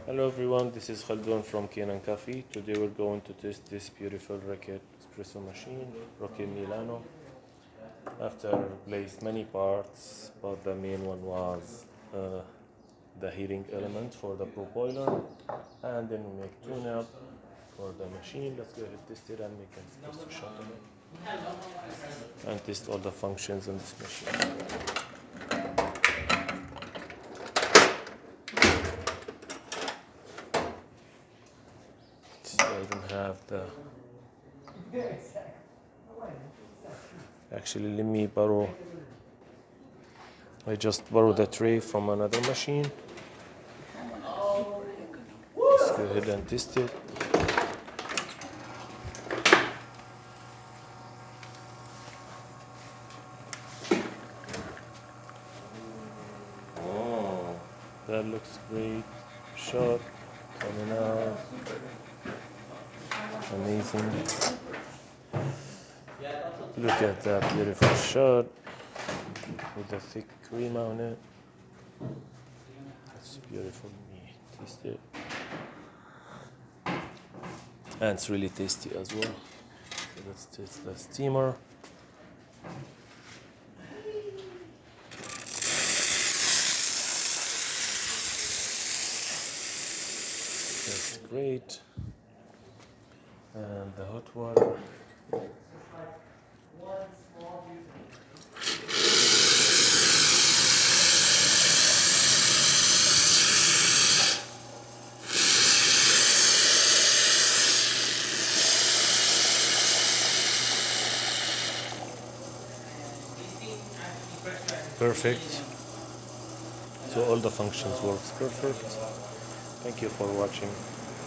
Hello everyone, this is Khaldun from Kanen Coffee. Today we're going to test this beautiful Racket espresso machine, Rocket Milano. After placed many parts, but the main one was the heating element for the propoiler, and then we make tune-up for the machine. Let's go ahead and test it and make an espresso shot on it, and test all the functions in this machine. I don't have the. Actually, let me borrow. I just borrowed the tray from another machine. Let's go ahead and test it. Oh, that looks great. Shot coming out. Amazing. Look at that beautiful shot with the thick cream on it. That's beautiful. Me taste it. And it's really tasty as well. So let's taste the steamer. That's great. And the hot water. Perfect. So all the functions works perfect. Thank you for watching.